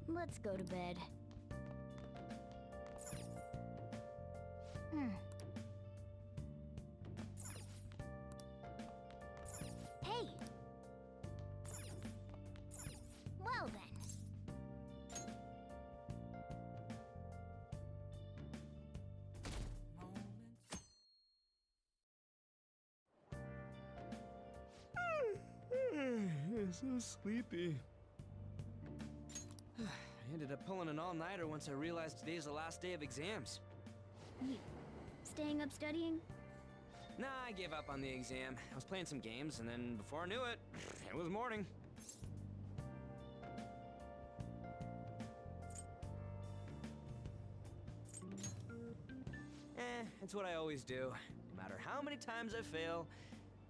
Let's go to bed. Hey! Well then. I'm so sleepy. I ended up pulling an all-nighter once I realized today's the last day of exams. You staying up studying? Nah, I gave up on the exam. I was playing some games, and then before I knew it, it was morning. It's what I always do. No matter how many times I fail,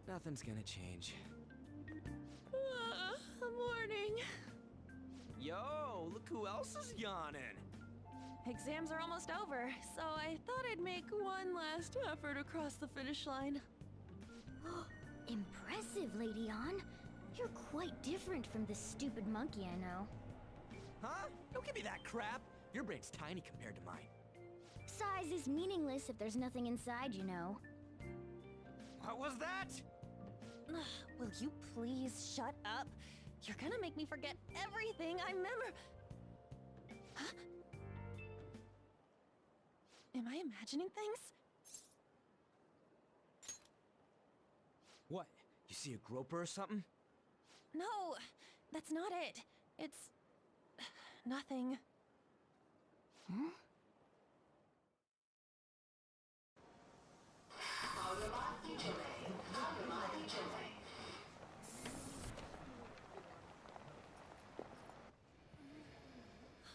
nothing's gonna change. Morning. Yo, look who else is yawning. Exams are almost over, so I thought I'd make one last effort across the finish line. Impressive, Lady Ann. You're quite different from this stupid monkey I know. Huh? Don't give me that crap. Your brain's tiny compared to mine. Size is meaningless if there's nothing inside, you know. What was that? Will you please shut up? You're gonna make me forget everything I remember. Huh? Am I imagining things? What? You see a groper or something? No, that's not it. It's nothing. Huh?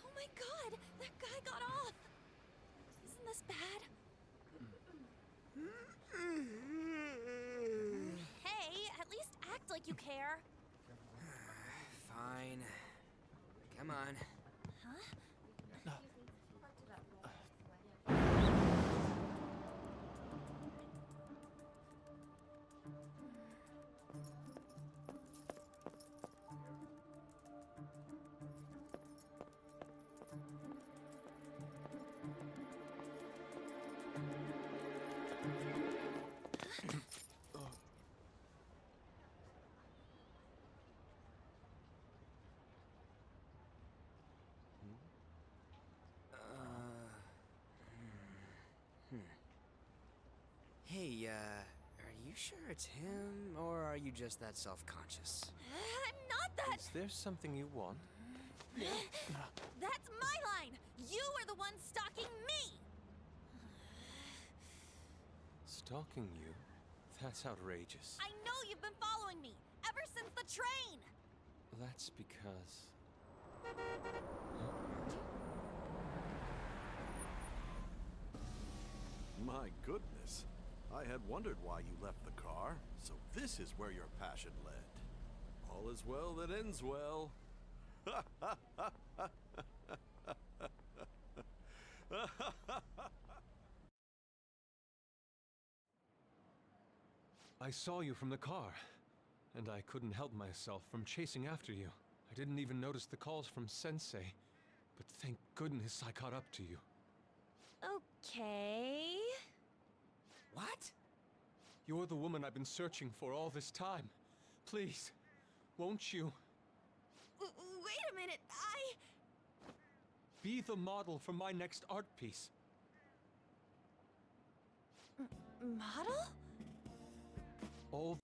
Oh my god, that guy got off. Isn't this bad? Hey, at least act like you care. Fine. Come on. Huh? Hey, are you sure it's him, or are you just that self-conscious? I'm not that. Is there something you want? That's my line. You are the one stalking me. Stalking you? That's outrageous. I know you've been following me ever since the train. That's because... My goodness. I had wondered why you left the car, so this is where your passion led. All is well that ends well. I saw you from the car, and I couldn't help myself from chasing after you. I didn't even notice the calls from Sensei, but thank goodness I caught up to you. Okay. What? You're the woman I've been searching for all this time. Please, won't you Wait a minute, be the model for my next art piece? Model? All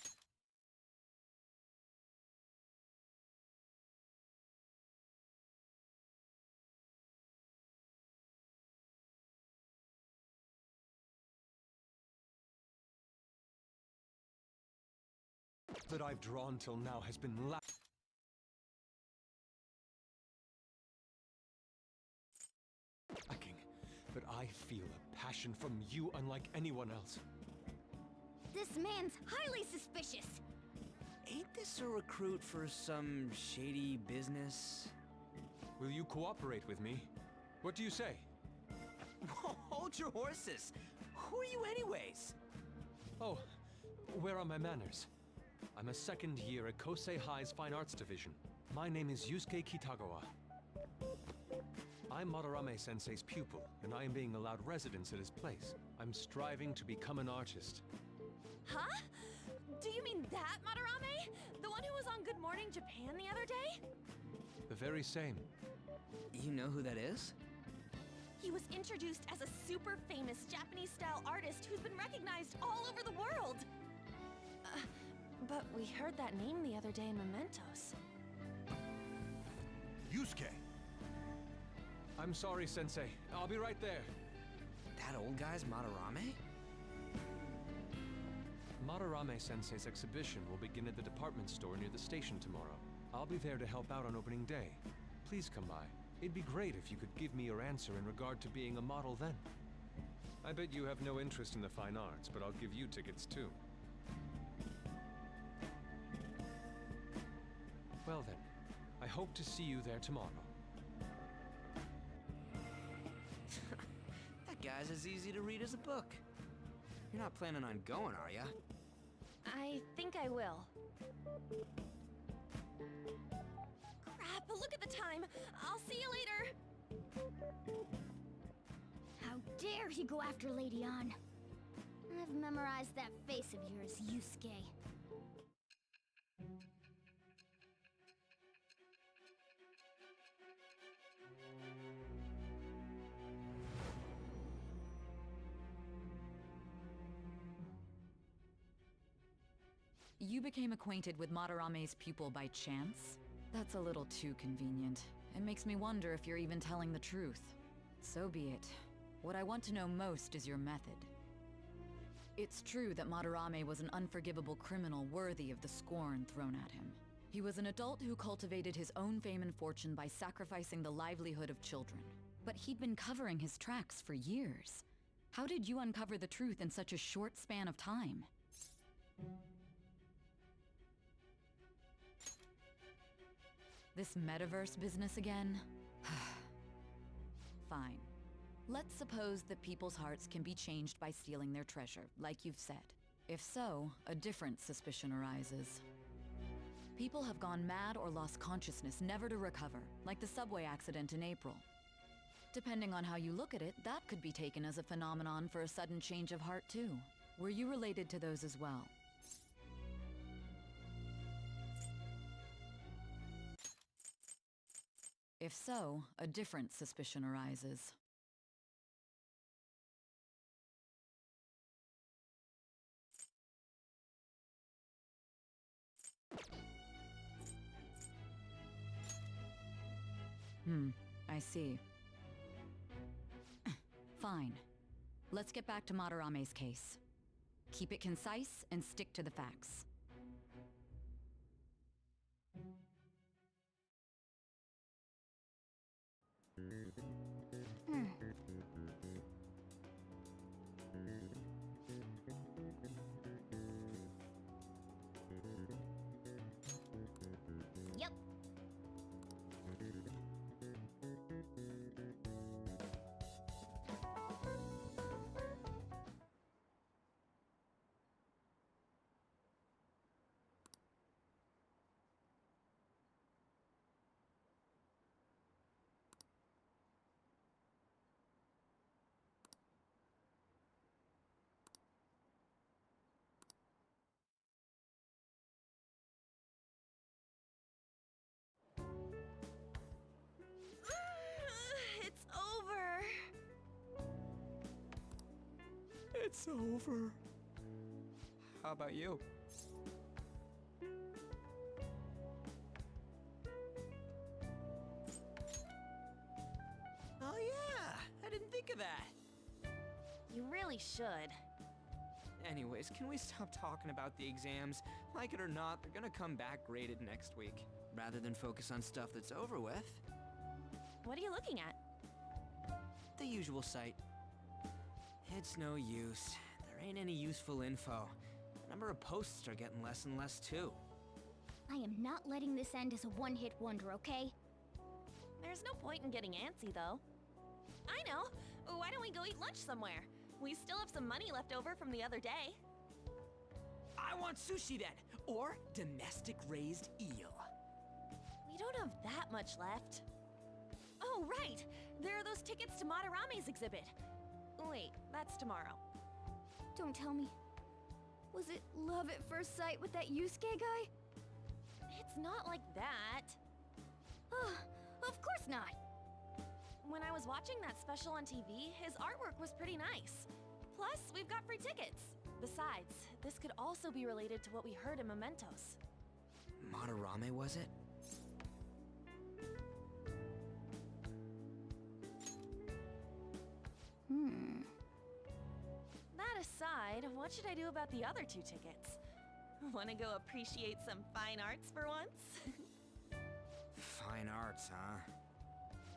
that I've drawn till now has been lacking, but I feel a passion from you unlike anyone else. This man's highly suspicious. Ain't this a recruit for some shady business? Will you cooperate with me? What do you say? Hold your horses. Who are you anyways? Oh, where are my manners? I'm a second year at Kosei High's Fine Arts Division. My name is Yusuke Kitagawa. I'm Madarame-sensei's pupil, and I am being allowed residence at his place. I'm striving to become an artist. Huh? Do you mean that Madarame? The one who was on Good Morning Japan the other day? The very same. You know who that is? He was introduced as a super famous Japanese-style artist who's been recognized all over the world. But we heard that name the other day in Mementos. Yusuke! I'm sorry, Sensei. I'll be right there. That old guy's Madarame? Madarame-sensei's exhibition will begin at the department store near the station tomorrow. I'll be there to help out on opening day. Please come by. It'd be great if you could give me your answer in regard to being a model then. I bet you have no interest in the fine arts, but I'll give you tickets too. Well then, I hope to see you there tomorrow. That guy's as easy to read as a book. You're not planning on going, are ya? I think I will. Crap, look at the time. I'll see you later. How dare he go after Lady Ann? I've memorized that face of yours, Yusuke. You became acquainted with Madarame's pupil by chance? That's a little too convenient. It makes me wonder if you're even telling the truth. So be it. What I want to know most is your method. It's true that Madarame was an unforgivable criminal worthy of the scorn thrown at him. He was an adult who cultivated his own fame and fortune by sacrificing the livelihood of children. But he'd been covering his tracks for years. How did you uncover the truth in such a short span of time? This metaverse business again? Fine. Let's suppose that people's hearts can be changed by stealing their treasure, like you've said. If so, a different suspicion arises. People have gone mad or lost consciousness, never to recover, like the subway accident in April. Depending on how you look at it, that could be taken as a phenomenon for a sudden change of heart too. Were you related to those as well? If so, a different suspicion arises. I see. Fine. Let's get back to Madarame's case. Keep it concise and stick to the facts. Yep. It's over. How about you? Oh yeah, I didn't think of that. You really should. Anyways, can we stop talking about the exams? Like it or not, they're gonna come back graded next week. Rather than focus on stuff that's over with. What are you looking at? The usual site. It's no use. There ain't any useful info. The number of posts are getting less and less too. I am not letting this end as a one-hit wonder, okay? There's no point in getting antsy, though. I know! Why don't we go eat lunch somewhere? We still have some money left over from the other day. I want sushi then! Or domestic-raised eel. We don't have that much left. Oh, right! There are those tickets to Madarame's exhibit. Wait, that's tomorrow. Don't tell me. Was it love at first sight with that Yusuke guy? It's not like that. Of course not. When I was watching that special on TV, his artwork was pretty nice. Plus, we've got free tickets. Besides, this could also be related to what we heard in Mementos. Madarame, was it? That aside, what should I do about the other 2 tickets? Wanna go appreciate some fine arts for once? Fine arts, huh?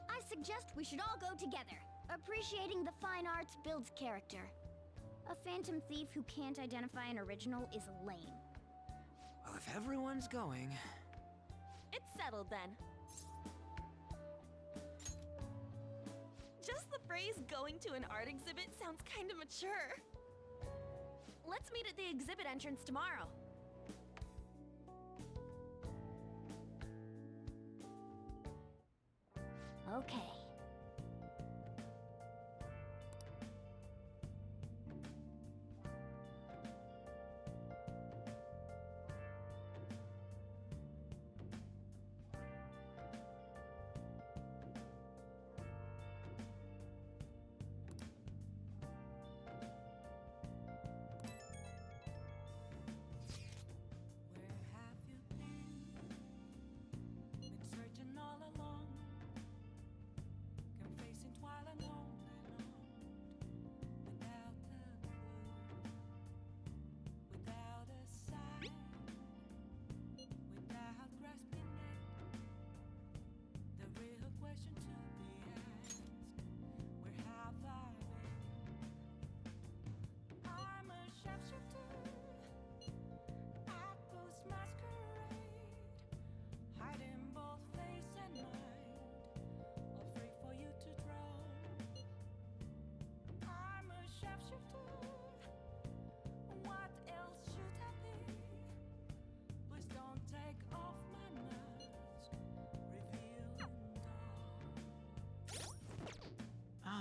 I suggest we should all go together. Appreciating the fine arts builds character. A phantom thief who can't identify an original is lame. Well, if everyone's going... It's settled then. Just the phrase going to an art exhibit sounds kinda mature. Let's meet at the exhibit entrance tomorrow. Okay.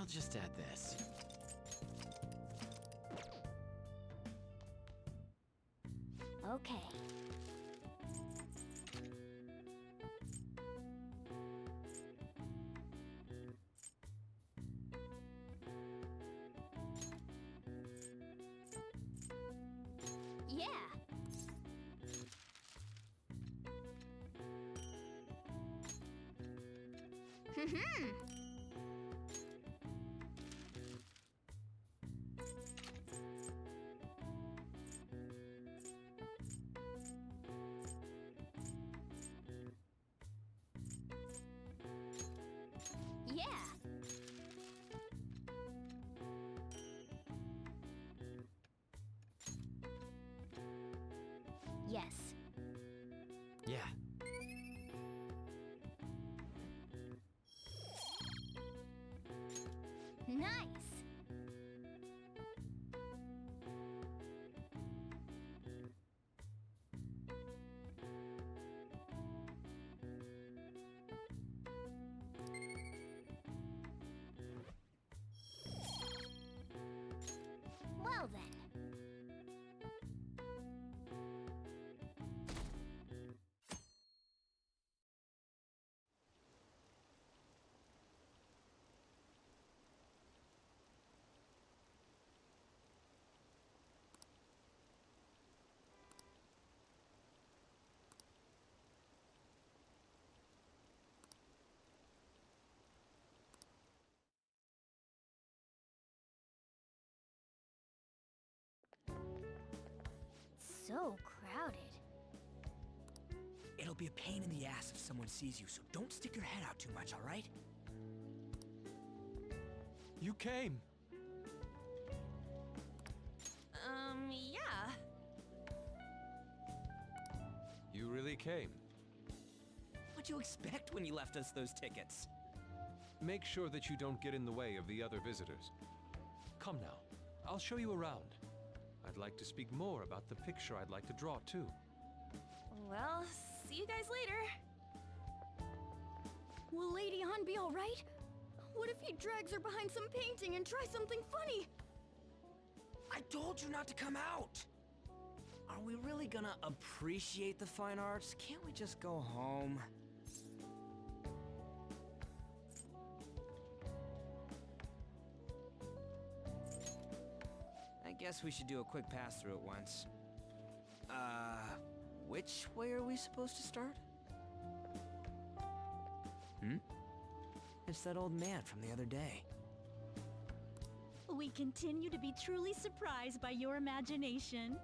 I'll just add this. Okay. Yeah. Yeah. Yes. Yeah. Nice. Well then. so crowded. It'll be a pain in the ass if someone sees you, so don't stick your head out too much, alright? You came! Yeah. You really came. What'd you expect when you left us those tickets? Make sure that you don't get in the way of the other visitors. Come now, I'll show you around. I'd like to speak more about the picture I'd like to draw, too. Well, see you guys later. Will Lady Han be alright? What if he drags her behind some painting and tries something funny? I told you not to come out! Are we really gonna appreciate the fine arts? Can't we just go home? I guess we should do a quick pass through it once. Which way are we supposed to start? It's that old man from the other day. We continue to be truly surprised by your imagination.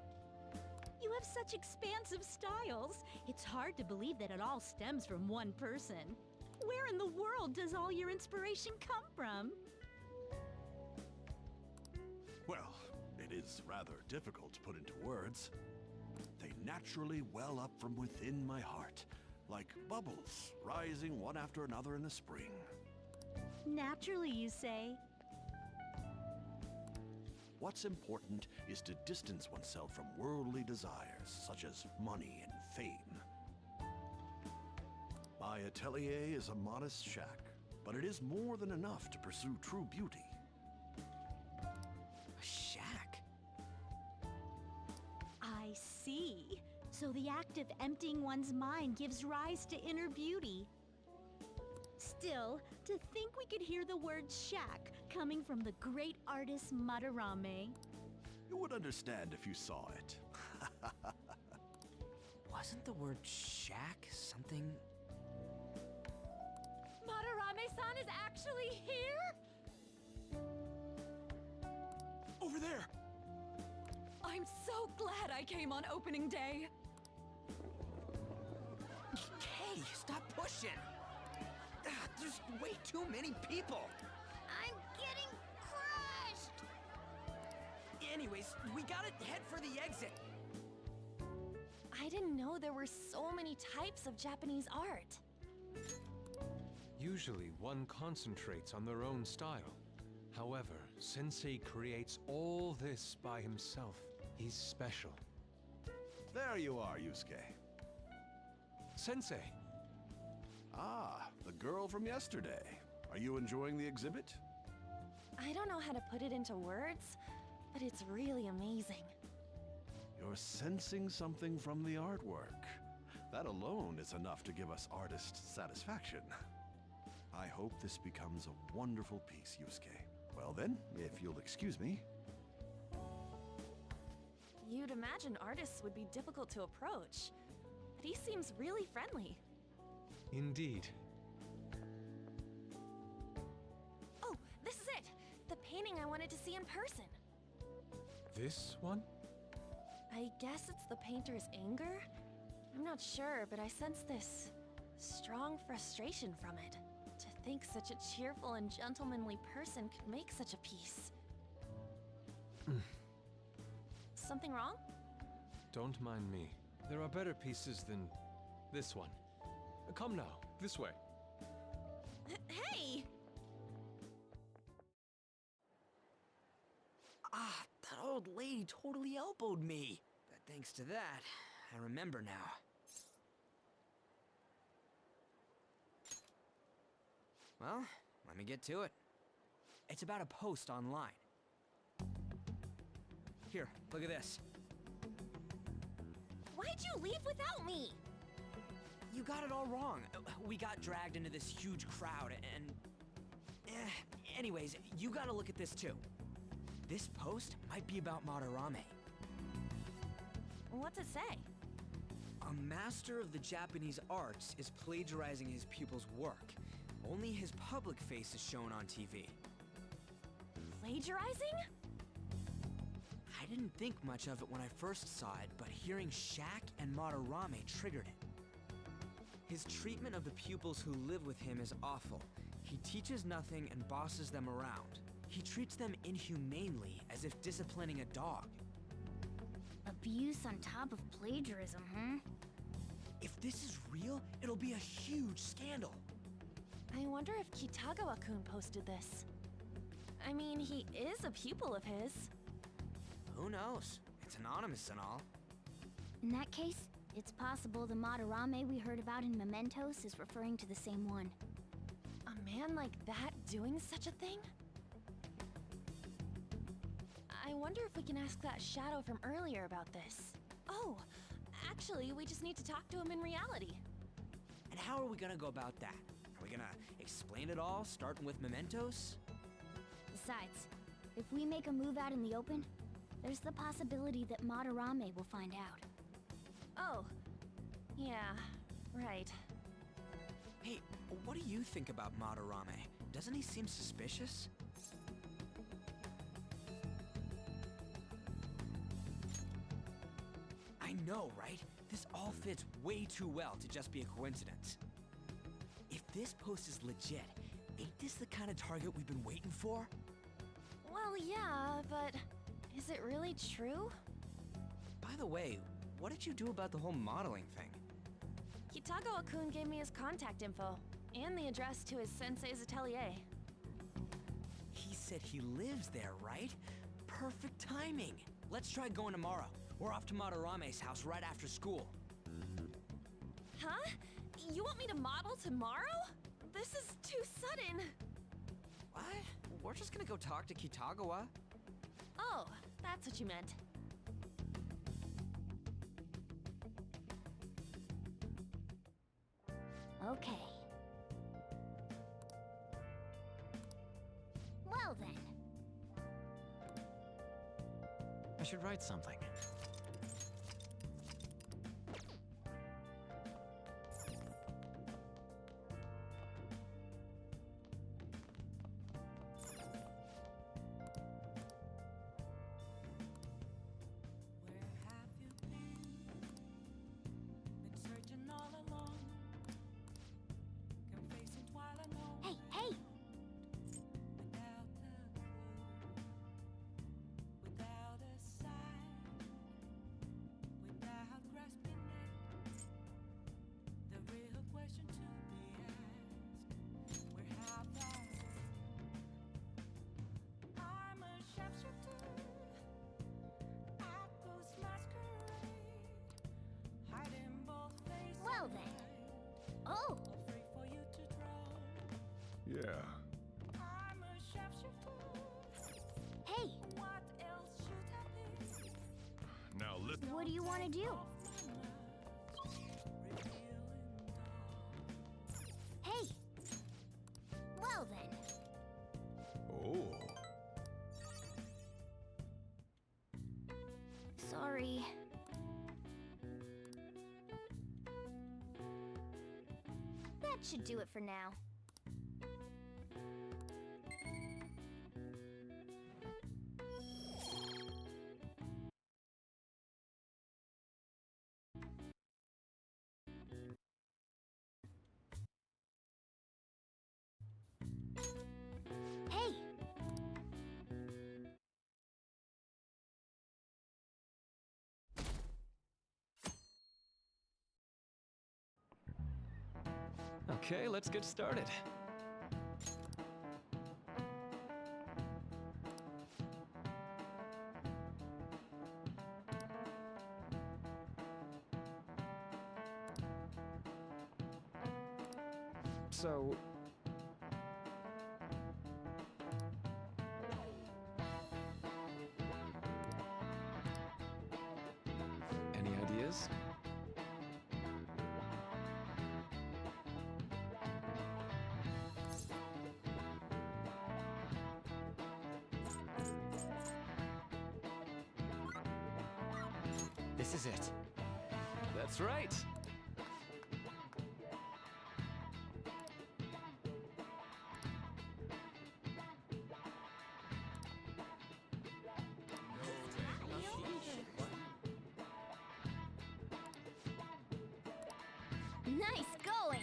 You have such expansive styles. It's hard to believe that it all stems from one person. Where in the world does all your inspiration come from? Well, it is rather difficult to put into words. They naturally well up from within my heart, like bubbles rising one after another in the spring. Naturally, you say. What's important is to distance oneself from worldly desires, such as money and fame. My atelier is a modest shack, but it is more than enough to pursue true beauty. A shack? I see. So the act of emptying one's mind gives rise to inner beauty. Still, to think we could hear the word shack coming from the great artist Rame. You would understand if you saw it. Wasn't the word shack something? Rame-san is actually here? Over there! I'm so glad I came on opening day. Hey, stop pushing! There's way too many people! I'm getting crushed! Anyways, we gotta head for the exit! I didn't know there were so many types of Japanese art. Usually, one concentrates on their own style. However, Sensei creates all this by himself. He's special. There you are, Yusuke. Sensei! Ah, the girl from yesterday. Are you enjoying the exhibit? I don't know how to put it into words, but it's really amazing. You're sensing something from the artwork. That alone is enough to give us artist satisfaction. I hope this becomes a wonderful piece, Yusuke. Well then, if you'll excuse me. You'd imagine artists would be difficult to approach, but he seems really friendly. Indeed. Oh, this is it! The painting I wanted to see in person. This one? I guess it's the painter's anger? I'm not sure, but I sense this strong frustration from it. To think such a cheerful and gentlemanly person could make such a piece. Something wrong? Don't mind me. There are better pieces than this one. Come now, this way. Hey! That old lady totally elbowed me. But thanks to that, I remember now. Well, let me get to it. It's about a post online. Here, look at this. Why'd you leave without me? You got it all wrong. We got dragged into this huge crowd and... Anyways, you gotta look at this too. This post might be about Madarame. What's it say? A master of the Japanese arts is plagiarizing his pupil's work. Only his public face is shown on TV. Plagiarizing? I I didn't think much of it when I first saw it, but hearing Shaq and Madarame triggered it. His treatment of the pupils who live with him is awful. He teaches nothing and bosses them around. He treats them inhumanely, as if disciplining a dog. Abuse on top of plagiarism, huh? If this is real, it'll be a huge scandal. I wonder if Kitagawa-kun posted this. I mean, he is a pupil of his. Who knows? It's anonymous and all. In that case, it's possible the Madarame we heard about in Mementos is referring to the same one. A man like that doing such a thing? I wonder if we can ask that shadow from earlier about this. Oh, actually, we just need to talk to him in reality. And how are we gonna go about that? Are we gonna explain it all, starting with Mementos? Besides, if we make a move out in the open, there's the possibility that Madarame will find out. Oh, yeah, right. Hey, what do you think about Madarame? Doesn't he seem suspicious? I know, right? This all fits way too well to just be a coincidence. If this post is legit, ain't this the kind of target we've been waiting for? Well, yeah, but is it really true? By the way, what did you do about the whole modeling thing? Kitagawa-kun gave me his contact info, and the address to his sensei's atelier. He said he lives there, right? Perfect timing. Let's try going tomorrow. We're off to Madarame's house right after school. Huh? You want me to model tomorrow? This is too sudden. What? We're just gonna go talk to Kitagawa. Oh, that's what you meant. Okay. Well then. I should write something. Hey, hey! Well then. Oh! Yeah. Hey! Now listen. What do you want to do? Hey! Well then. Oh. Sorry. That should do it for now. Hey! Okay, let's get started. So... Any ideas? This is it. That's right! Nice going!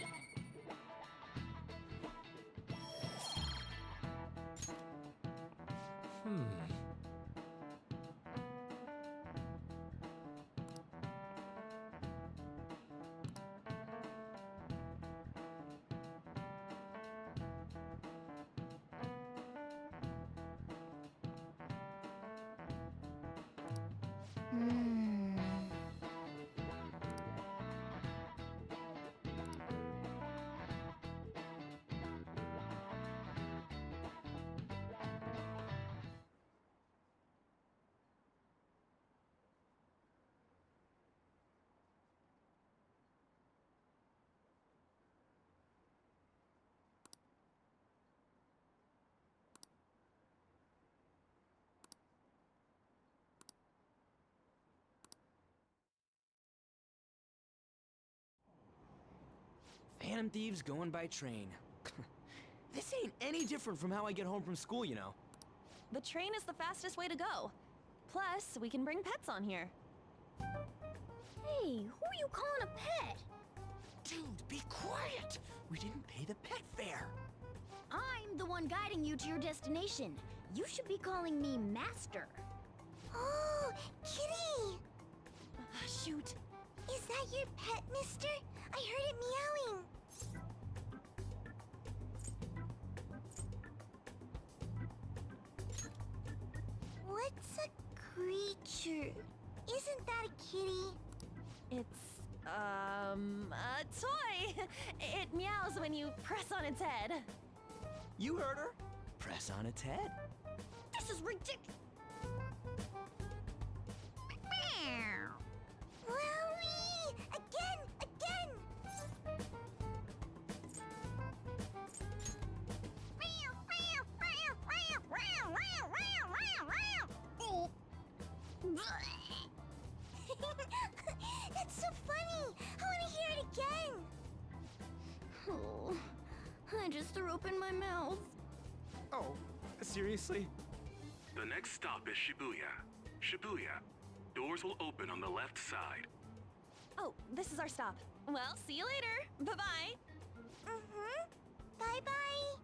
Phantom thieves going by train. This ain't any different from how I get home from school, you know. The train is the fastest way to go. Plus, we can bring pets on here. Hey, who are you calling a pet? Dude, be quiet! We didn't pay the pet fare. I'm the one guiding you to your destination. You should be calling me Master. Oh, Kitty! Shoot. Is that your pet, mister? I heard it meowing. What's a creature? Isn't that a kitty? It's, a toy! It meows when you press on its head. You heard her. Press on its head. This is ridiculous. Wowie! Again! That's so funny! I want to hear it again! Oh, I just threw open my mouth. Oh, seriously? The next stop is Shibuya. Shibuya. Doors will open on the left side. Oh, this is our stop. Well, see you later. Bye-bye. Mm-hmm. Bye-bye!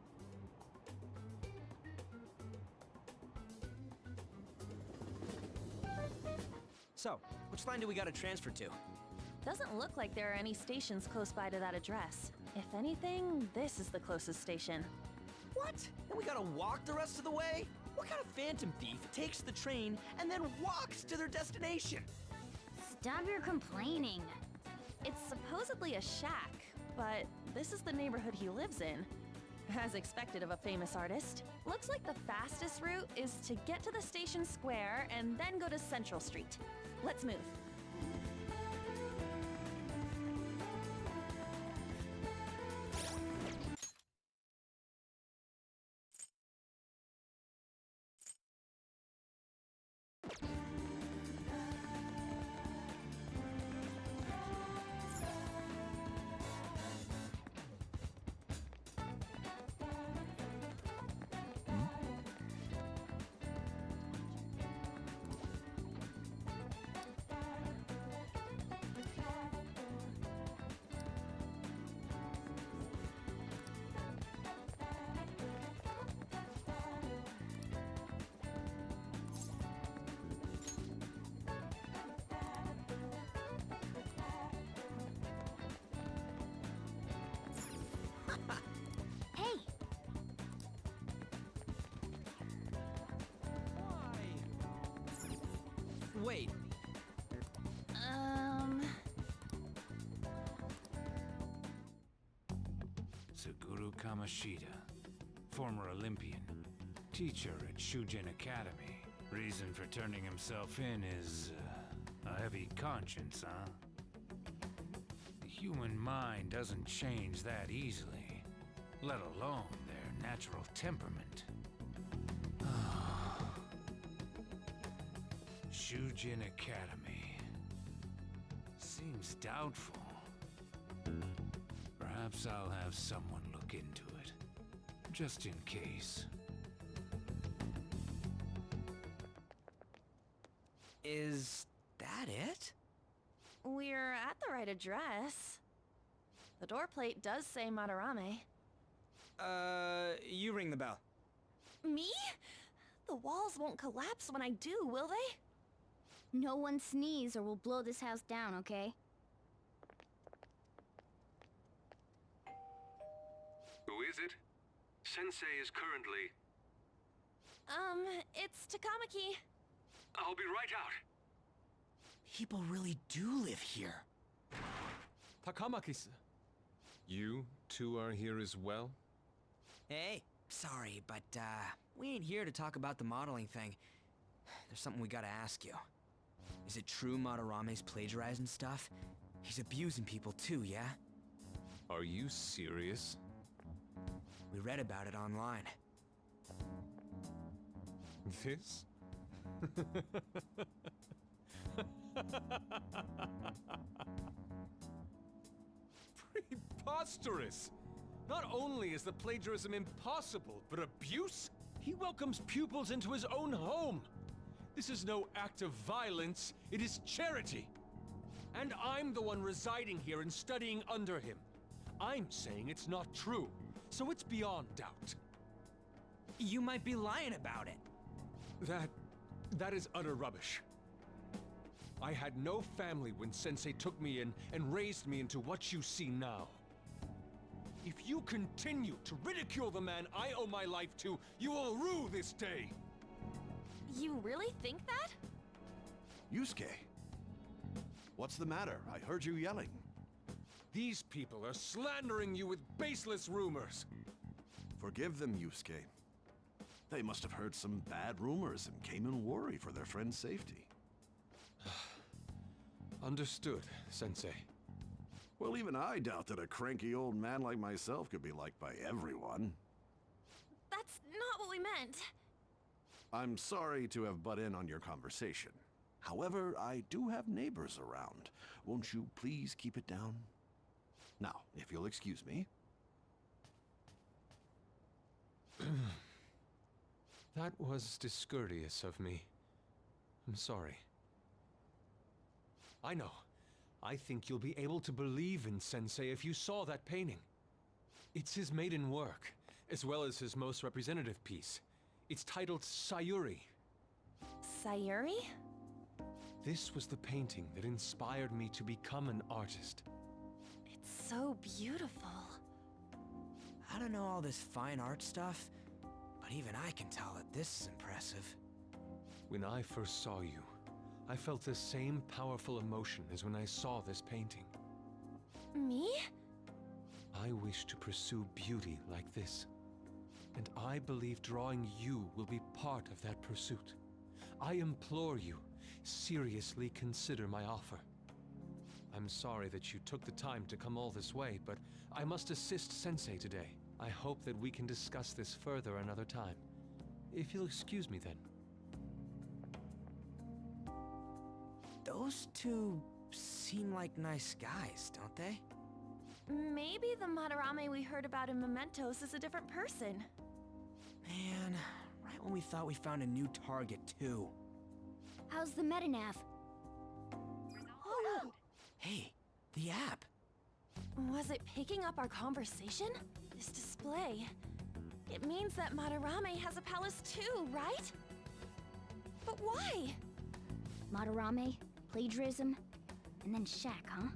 So, which line do we gotta transfer to? Doesn't look like there are any stations close by to that address. If anything, this is the closest station. What? And we gotta walk the rest of the way? What kind of phantom thief takes the train and then walks to their destination? Stop your complaining. It's supposedly a shack, but this is the neighborhood he lives in. As expected of a famous artist. Looks like the fastest route is to get to the station square and then go to Central Street. Let's move. Hey, Wait, Suguru Kamashita, former Olympian, teacher at Shujin Academy. Reason for turning himself in is a heavy conscience, huh? The human mind doesn't change that easily, let alone their natural temperament. Shujin Academy. Seems doubtful. Perhaps I'll have someone look into it, just in case. is that it? We're at the right address. The door plate does say Madarame. You ring the bell. Me? The walls won't collapse when I do, will they? No one sneeze or we'll blow this house down, okay? Who is it? Sensei is currently... It's Takamaki. I'll be right out. People really do live here. Takamaki-san. You two are here as well? Hey, sorry, but, we ain't here to talk about the modeling thing. There's something we gotta ask you. Is it true Madarame's plagiarizing stuff? He's abusing people too, yeah? Are you serious? We read about it online. This? Preposterous! Not only is the plagiarism impossible, but abuse? He welcomes pupils into his own home! This is no act of violence, it is charity! And I'm the one residing here and studying under him. I'm saying it's not true, so it's beyond doubt. You might be lying about it. That is utter rubbish. I had no family when Sensei took me in and raised me into what you see now. If you continue to ridicule the man I owe my life to, you will rue this day! You really think that? Yusuke, what's the matter? I heard you yelling. These people are slandering you with baseless rumors. Forgive them, Yusuke. They must have heard some bad rumors and came in worry for their friend's safety. Understood, Sensei. Well, even I doubt that a cranky old man like myself could be liked by everyone. That's not what we meant. I'm sorry to have butt in on your conversation. However, I do have neighbors around. Won't you please keep it down? Now, if you'll excuse me. That was discourteous of me. I'm sorry. I know. I think you'll be able to believe in Sensei if you saw that painting. It's his maiden work, as well as his most representative piece. It's titled Sayuri. Sayuri? This was the painting that inspired me to become an artist. It's so beautiful. I don't know all this fine art stuff, but even I can tell that this is impressive. When I first saw you, I felt the same powerful emotion as when I saw this painting. Me? I wish to pursue beauty like this. And I believe drawing you will be part of that pursuit. I implore you, seriously consider my offer. I'm sorry that you took the time to come all this way, but I must assist Sensei today. I hope that we can discuss this further another time. If you'll excuse me then. Those two seem like nice guys, don't they? Maybe the Madarame we heard about in Mementos is a different person. Man, right when we thought we found a new target, too. How's the metanav? Oh, Hey, the app. was it picking up our conversation? This display. It means that Madarame has a palace too, right? But why? Madarame, plagiarism, and then shack, huh?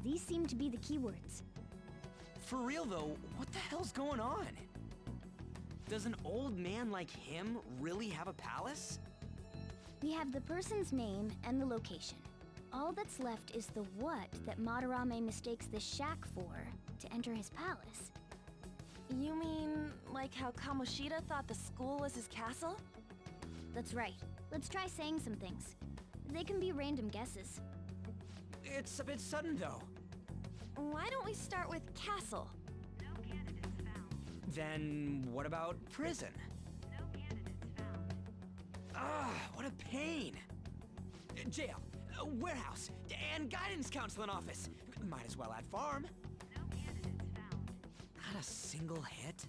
These seem to be the keywords. For real, though, what the hell's going on? Does an old man like him really have a palace? We have the person's name and the location. All that's left is the what that Madarame mistakes this shack for to enter his palace. You mean, like how Kamoshida thought the school was his castle? That's right. Let's try saying some things. They can be random guesses. It's a bit sudden, though. Why don't we start with castle? Then what about prison? Ah, what a pain. Jail, warehouse, and guidance counseling office. Might as well add farm. Not a single hit.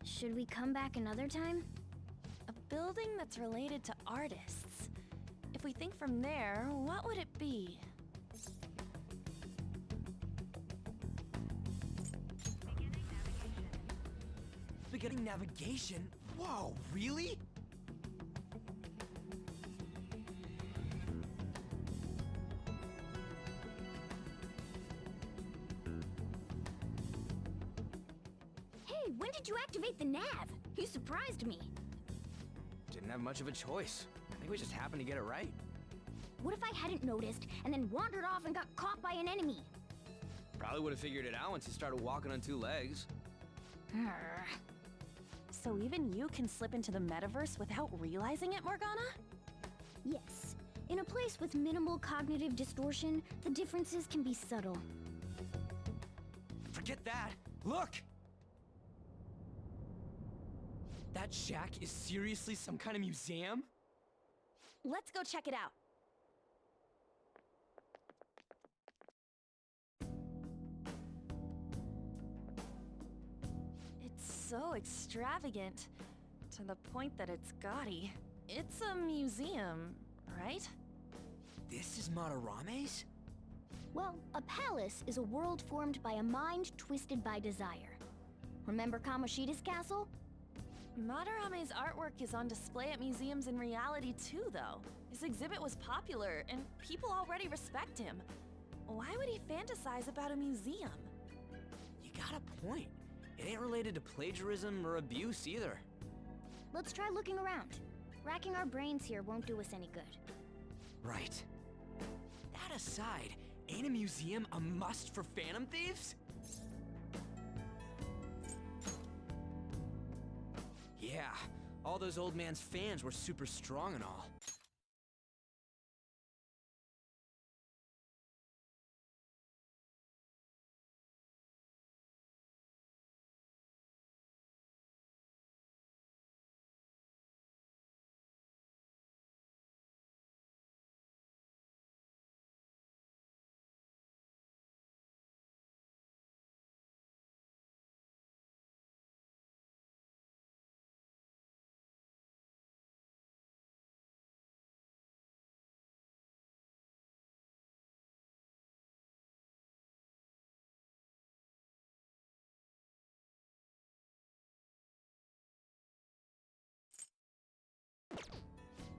Should we come back another time? A building that's related to artists. If we think from there, what would it be? getting navigation? Whoa, really? Hey, when did you activate the nav? You surprised me. Didn't have much of a choice. I think we just happened to get it right. What if I hadn't noticed and then wandered off and got caught by an enemy? Probably would have figured it out once you started walking on two legs. So even you can slip into the metaverse without realizing it, Morgana? Yes. In a place with minimal cognitive distortion, the differences can be subtle. Forget that! Look! That shack is seriously some kind of museum? Let's go check it out. It's so extravagant, to the point that it's gaudy. It's a museum, right? This is Madarame's? Well, a palace is a world formed by a mind twisted by desire. Remember Kamoshida's castle? Madarame's artwork is on display at museums in reality too, though. His exhibit was popular, and people already respect him. Why would he fantasize about a museum? You got a point. It ain't related to plagiarism or abuse either. Let's try looking around. Racking our brains here won't do us any good. Right. That aside, ain't a museum a must for Phantom Thieves? Yeah, all those old man's fans were super strong and all.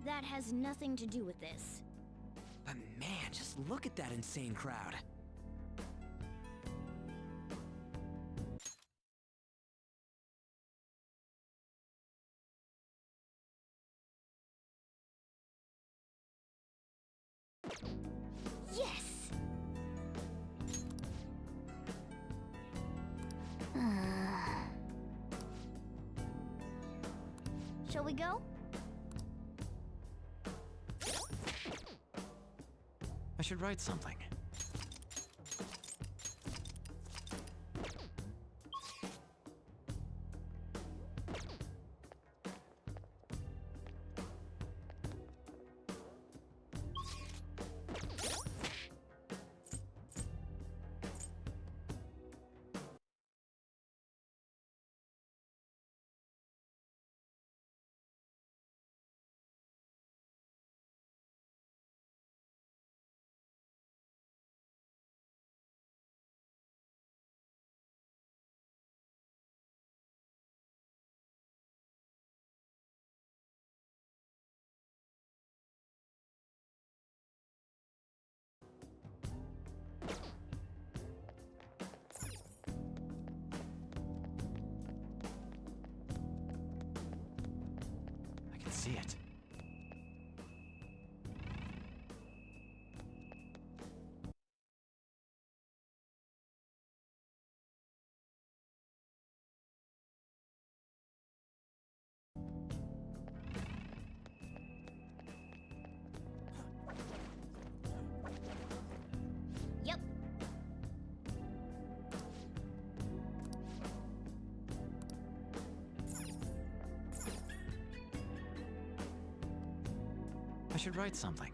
That has nothing to do with this. But man, just look at that insane crowd. Yes! Shall we go? I should write something. I can see it. Yep. I should write something.